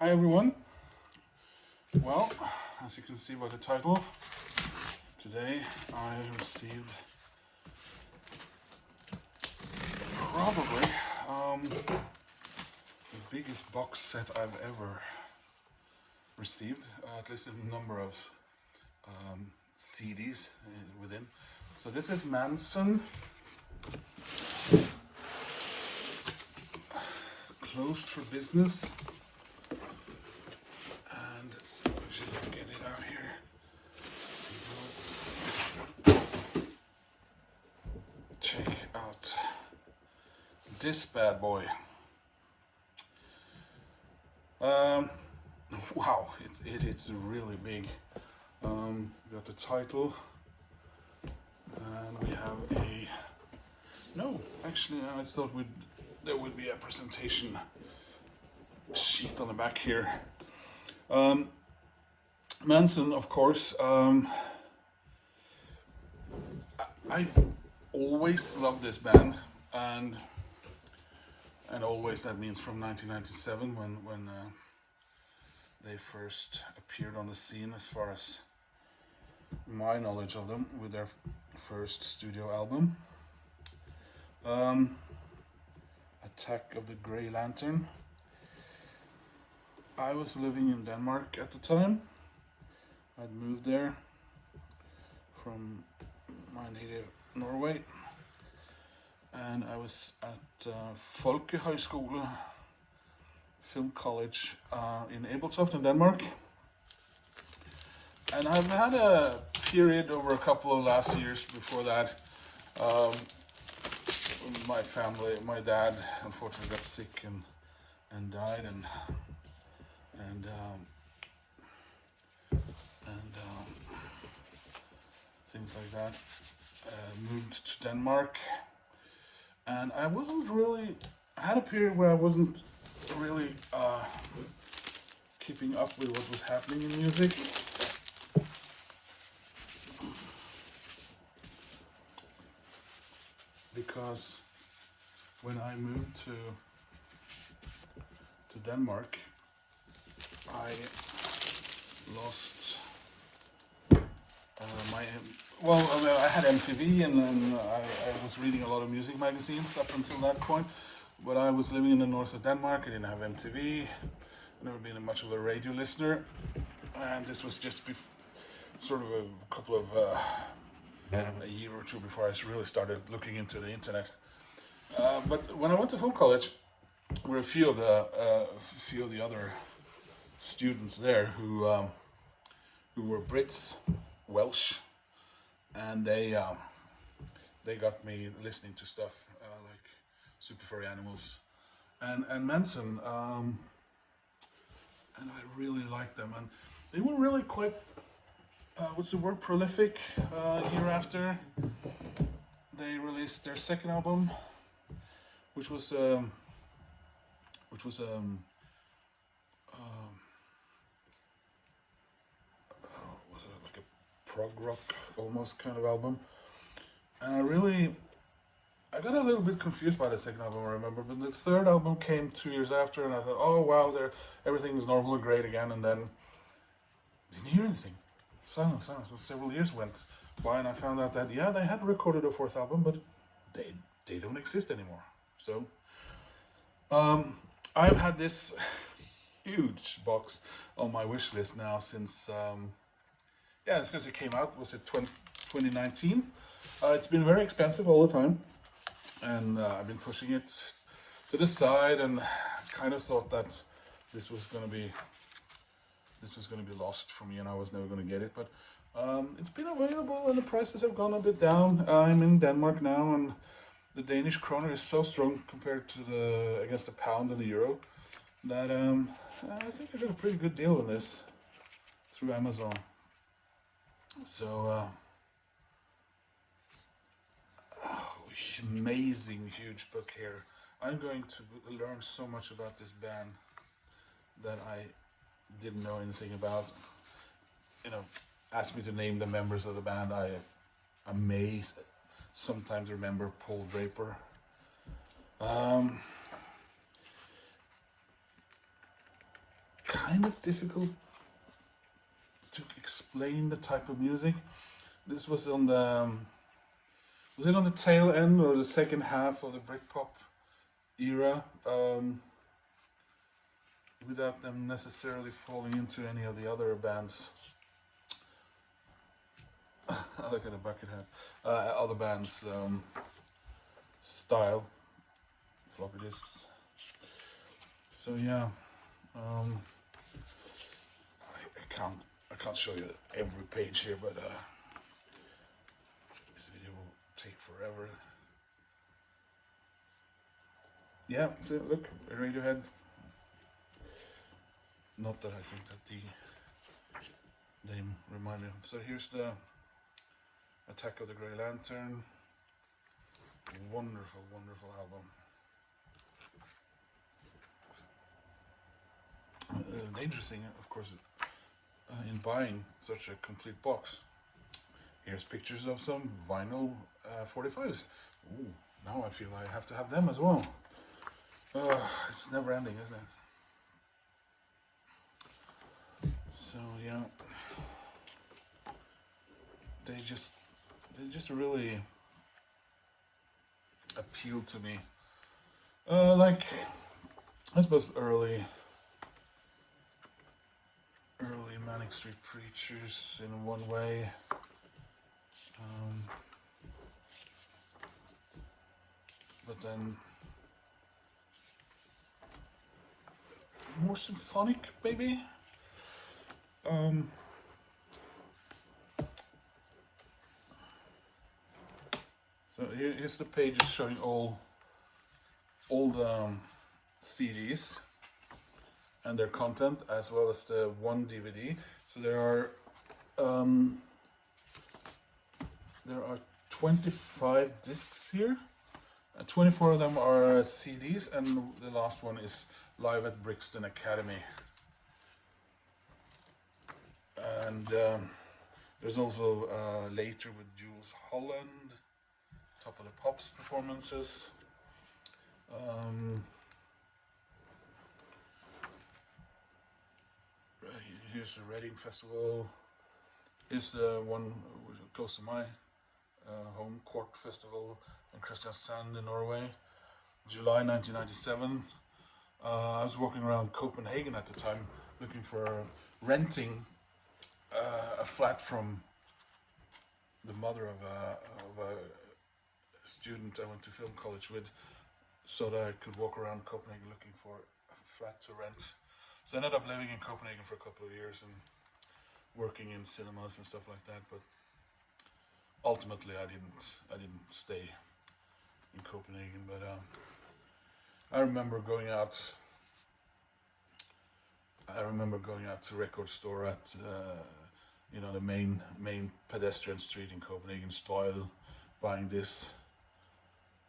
Hi everyone. Well, as you can see by the title, today I received probably the biggest box set I've ever received, at least in the number of CDs within. So this is Mansun, closed for business. And I should get it out here. Check out this bad boy. Wow, it's really big. We got the title, and we have a. No, actually, I thought there would be a presentation sheet on the back here. Mansun, of course. I've always loved this band, and always, that means from 1997 when they first appeared on the scene, as far as my knowledge of them, with their first studio album, Attack of the Grey Lantern. I was living in Denmark at the time. I'd moved there from my native Norway, and I was at Folkehøjskole Film College in Ebeltoft in Denmark. And I've had a period over a couple of last years before that. My family, my dad, unfortunately got sick and died, and things like that. Moved to Denmark, and I had a period where I wasn't really keeping up with what was happening in music. Because when I moved to Denmark, I lost I had MTV, and then I was reading a lot of music magazines up until that point. But I was living in the north of Denmark. I didn't have MTV. Never been much of a radio listener, and this was just sort of a couple of a year or two before I really started looking into the internet. But when I went to film college, there were a few of the other students there who were Brits, Welsh, and they got me listening to stuff like Super Furry Animals and Mansun, and I really liked them, and they were really quite prolific. Year after they released their second album, which was like a prog rock almost kind of album, and I got a little bit confused by the second album, I remember, but the third album came 2 years after, and I thought, oh wow, everything is normal and great again, and then didn't hear anything. Silence. So several years went by, and I found out that they had recorded a fourth album, but they don't exist anymore. So I've had this huge box on my wish list now since it came out. Was it 2019? It's been very expensive all the time, and I've been pushing it to the side, and kind of thought that this was going to be lost for me, and I was never going to get it. But it's been available, and the prices have gone a bit down. I'm in Denmark now, and the Danish kroner is so strong compared to against the pound and the euro that I think I got a pretty good deal on this through Amazon. So amazing huge book here. I'm going to learn so much about this band that I didn't know anything about. Asked me to name the members of the band. I may sometimes remember Paul Draper. kind of difficult to explain the type of music. This was on the was it on the tail end or the second half of the Britpop era, without them necessarily falling into any of the other bands. Look at the bucket hat. Other bands' style, floppy disks. So yeah, I can't show you every page here, but this video will take forever. Yeah, so look, Radiohead. Not that I think that the name remind me of. So here's the Attack of the Grey Lantern. Wonderful, wonderful album. The dangerous thing, of course, in buying such a complete box. Here's pictures of some vinyl 45s. Ooh, now I feel I have to have them as well. It's never ending, isn't it? So yeah, they just really appeal to me. Like, I suppose early Manic Street Preachers in one way. But then more symphonic, maybe. So here's the pages showing all the CDs and their content, as well as the one DVD. So there are 25 discs here. 24 of them are CDs, and the last one is Live at Brixton Academy. And there's also later with Jules Holland, Top of the Pops performances. Here's the Reading Festival. Here's the one close to my home, Cork Festival in Kristiansand in Norway, July 1997. I was walking around Copenhagen at the time looking for renting a flat from the mother of a student I went to film college with, so that I could walk around Copenhagen looking for a flat to rent. So I ended up living in Copenhagen for a couple of years and working in cinemas and stuff like that, but ultimately I didn't stay in Copenhagen. But I remember going out to record store at the main pedestrian street in Copenhagen, Style, buying this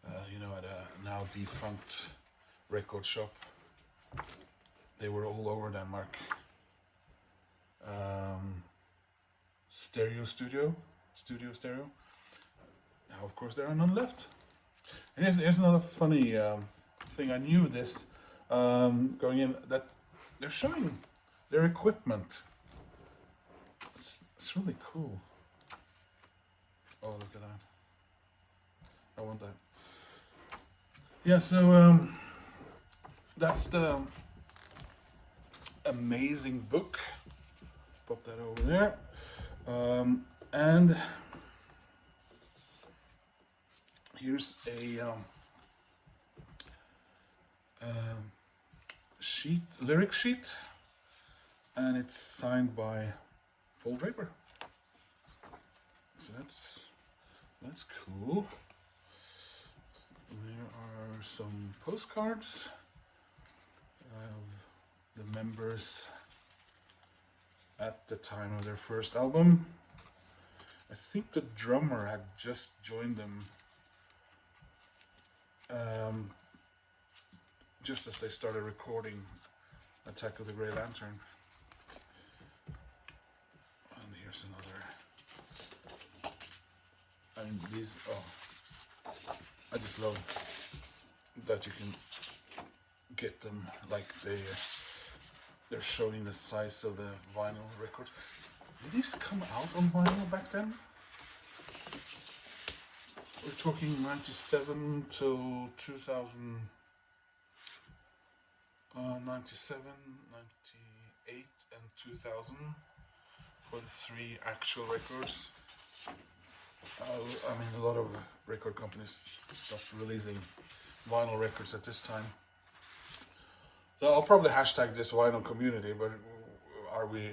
at a now defunct record shop. They were all over Denmark. Studio Stereo. Now, of course, there are none left. And here's another funny thing. I knew this going in, that they're showing their equipment. It's really cool. Oh, look at that. I want that. Yeah, so that's the amazing book. Pop that over there. And here's a lyric sheet, and it's signed by Paul Draper. So that's cool. There are some postcards of the members at the time of their first album. I think the drummer had just joined them just as they started recording Attack of the Grey Lantern. And here's another. I mean, these, I just love that you can get them like they're showing the size of the vinyl records. Did these come out on vinyl back then? We're talking 97 till 2000, 97, 98 and 2000 for the 3 actual records. I mean, a lot of record companies stopped releasing vinyl records at this time. So I'll probably hashtag this vinyl community, but are we,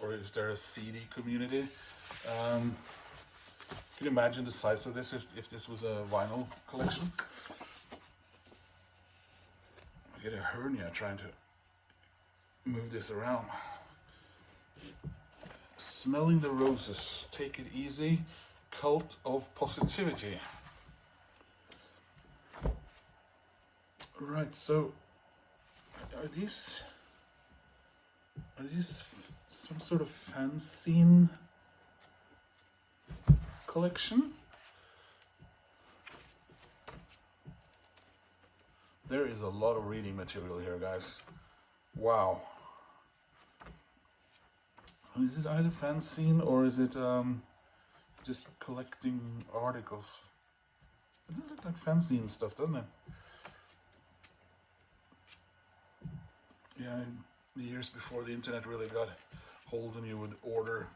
or is there a CD community? Can you imagine the size of this if this was a vinyl collection? I get a hernia trying to move this around. Smelling the Roses, Take It Easy, Cult of Positivity. Right, so are these some sort of fanzine collection? There is a lot of reading material here, guys. Wow. Is it either fanzine or is it just collecting articles? It does look like fanzine stuff, doesn't it? Yeah, in the years before the internet really got hold, and you would order,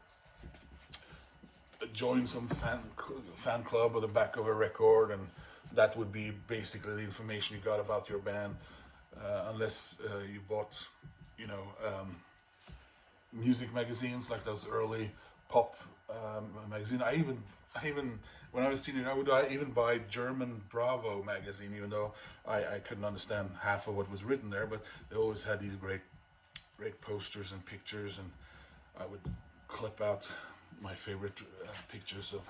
join some fan club on the back of a record, and that would be basically the information you got about your band, unless you bought, you know, music magazines like those early pop magazine. I even when I was a teenager, I would even buy German Bravo magazine, even though I couldn't understand half of what was written there. But they always had these great posters and pictures, and I would clip out my favorite pictures of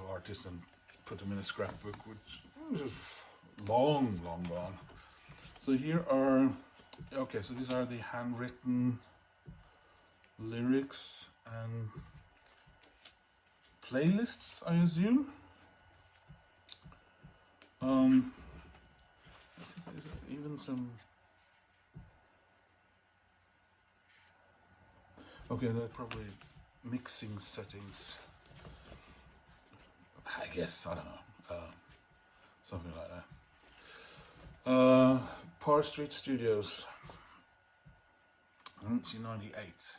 artists and put them in a scrapbook, which was long gone. So here are, okay, so these are the handwritten lyrics and playlists, I assume. I think there's even some. Okay, they're probably mixing settings. I guess, I don't know, something like that. Par Street Studios, 1998.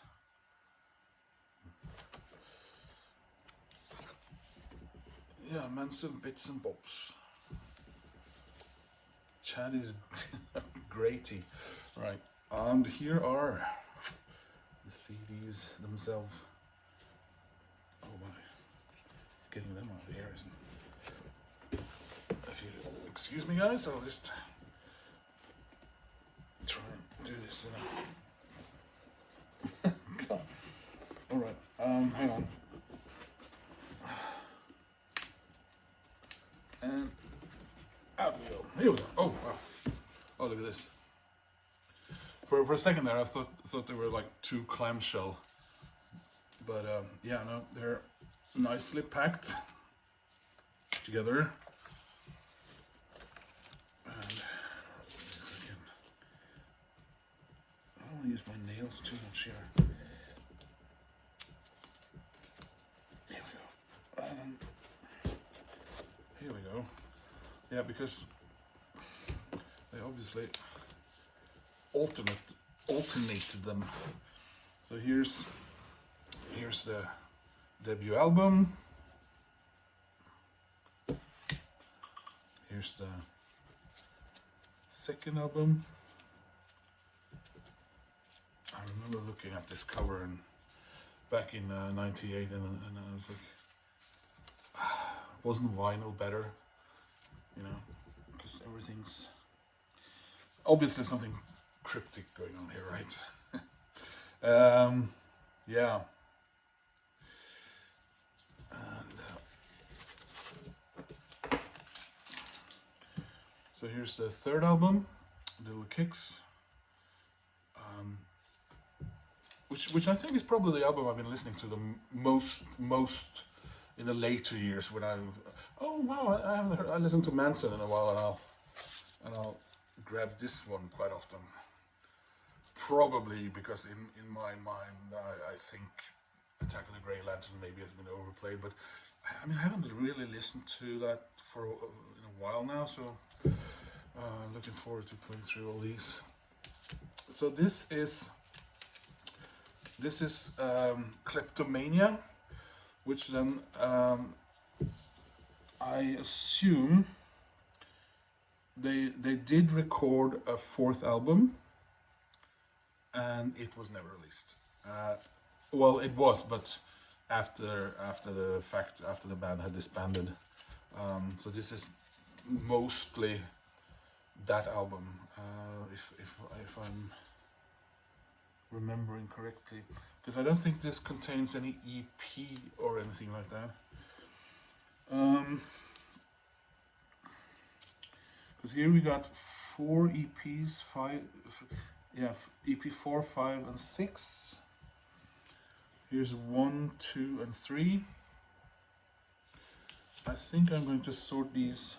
Yeah, Mansun Bits and Bobs. Chad is Grady. Right, and here are the CDs themselves. Oh my, getting them out of here isn't. If you excuse me, guys, I'll just try and do this. All right, hang on. And out we go. Here we go. Oh wow! Oh, look at this. For a second there, I thought they were like 2 clamshell, but yeah, no, they're nicely packed together. And I don't want to use my nails too much here. Here we go. Here we go. Yeah, because they obviously alternated them. So here's the debut album. Here's the second album. I remember looking at this cover and back in '98, and I was like, wasn't vinyl better? You know, because everything's obviously something cryptic going on here, right? Yeah. And so here's the third album, Little Kicks, which I think is probably the album I've been listening to the most in the later years. When oh wow, I haven't heard. I listened to Mansun in a while, and I'll grab this one quite often. probably because in my mind I think Attack of the Grey Lantern maybe has been overplayed, but I mean I haven't really listened to that for in a while now, so looking forward to putting through all these. So this is Kleptomania, which then I assume they did record a fourth album, and it was never released. Well, it was, but after the band had disbanded. So this is mostly that album, if I'm remembering correctly, because I don't think this contains any EP or anything like that. Because here we got 4 EPs, EP 4, 5, and 6. Here's 1, 2, and 3. I think I'm going to sort these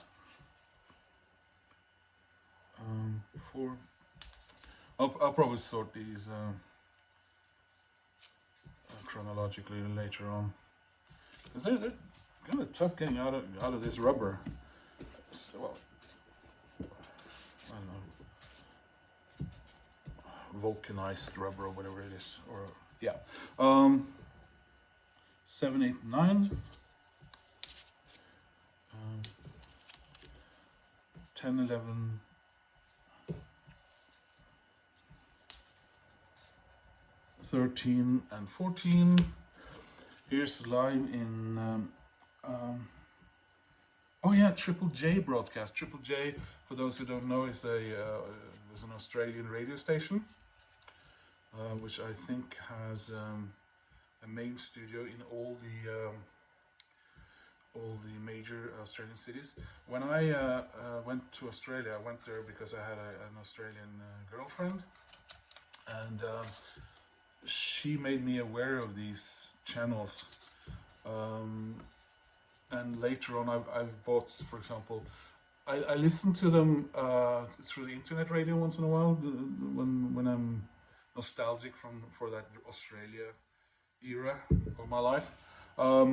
4. I'll probably sort these chronologically later on, because they're kind of tough getting out of this rubber. So, well, I don't know, vulcanized rubber or whatever it is, or yeah. 7, 8, 9. 10, 11, 13, and 14. Here's live in oh yeah, Triple J broadcast. Triple J, for those who don't know, is an Australian radio station, which I think has a main studio in all the major Australian cities. When I went to Australia, I went there because I had an Australian girlfriend, and she made me aware of these channels. And later on, I've bought, for example, I listen to them through the internet radio once in a while when I'm nostalgic for that Australia era of my life. A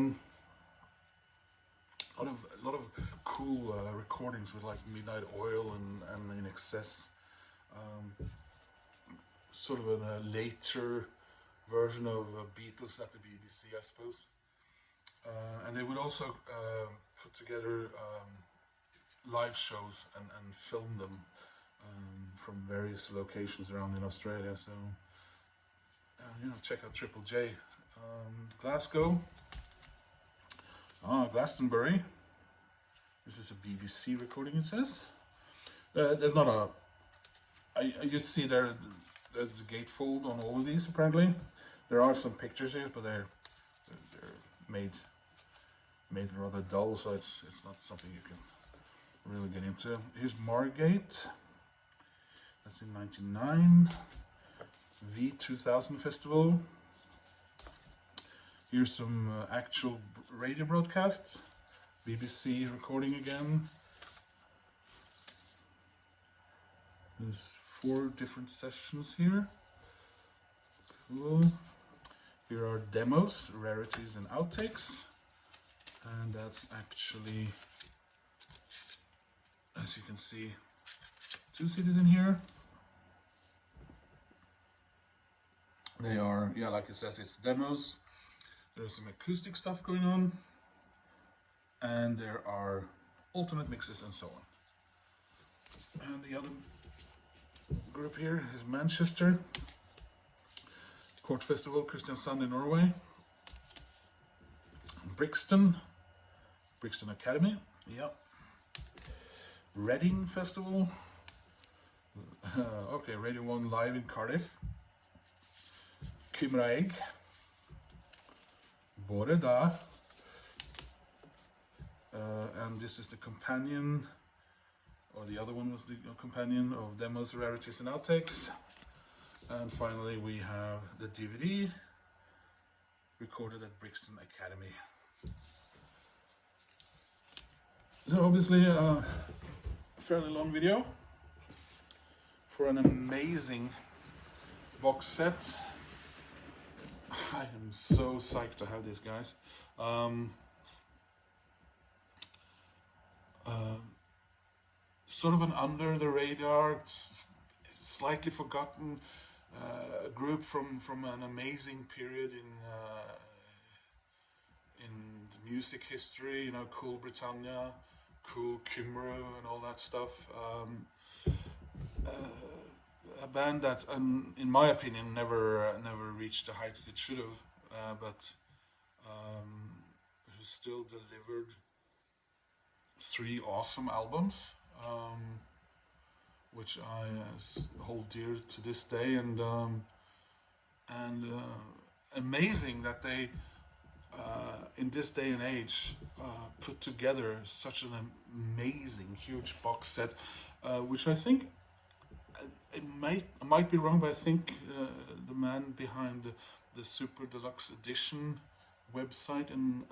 lot of cool recordings with like Midnight Oil and In Excess, sort of a later version of Beatles at the BBC, I suppose. And they would also put together live shows and film them from various locations around in Australia. So check out Triple J. Glasgow. Glastonbury. This is a BBC recording, it says. There's not a... I just see there's the gatefold on all of these, apparently. There are some pictures here, but they're made rather dull, so it's not something you can really get into. Here's Margate. That's in 99. V2000 Festival. Here's some actual radio broadcasts. BBC recording again. There's 4 different sessions here. Cool. Here are demos, rarities, and outtakes. And that's actually, as you can see, 2 CDs in here. They are, yeah, like it says, it's demos. There's some acoustic stuff going on, and there are alternate mixes and so on. And the other group here is Manchester Court Festival, Kristiansand in Norway. Brixton Academy, yep. Reading Festival. Okay, Radio 1 live in Cardiff. Cymraeg. Boreda. And this is the companion, or the other one was the companion of demos, rarities, and outtakes. And finally we have the DVD recorded at Brixton Academy. So obviously a fairly long video for an amazing box set. I am so psyched to have these guys. Um, sort of an under the radar, slightly forgotten group from an amazing period in the music history. You know, Cool Britannia, Cool Cymru, and all that stuff. A band that, in my opinion, never reached the heights it should have, but who still delivered 3 awesome albums, which I hold dear to this day, and amazing that they, in this day and age, put together such an amazing, huge box set, which I think, I might be wrong, but I think the man behind the Super Deluxe Edition website and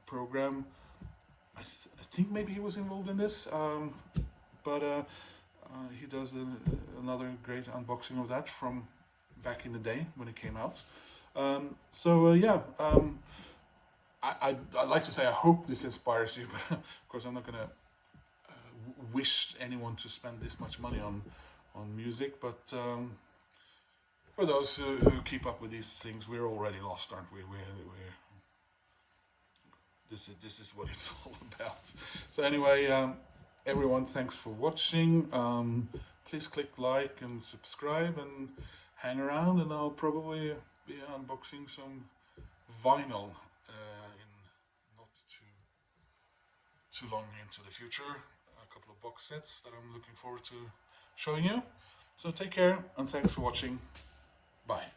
program, I think maybe he was involved in this, but he does another great unboxing of that from back in the day when it came out. I'd like to say I hope this inspires you, but of course I'm not going to wish anyone to spend this much money on music, but for those who keep up with these things, we're already lost, aren't we? This is what it's all about. So anyway, everyone, thanks for watching. Please click like and subscribe and hang around, and I'll probably be unboxing some vinyl in not too long into the future. A couple of box sets that I'm looking forward to showing you. So take care, and thanks for watching. Bye.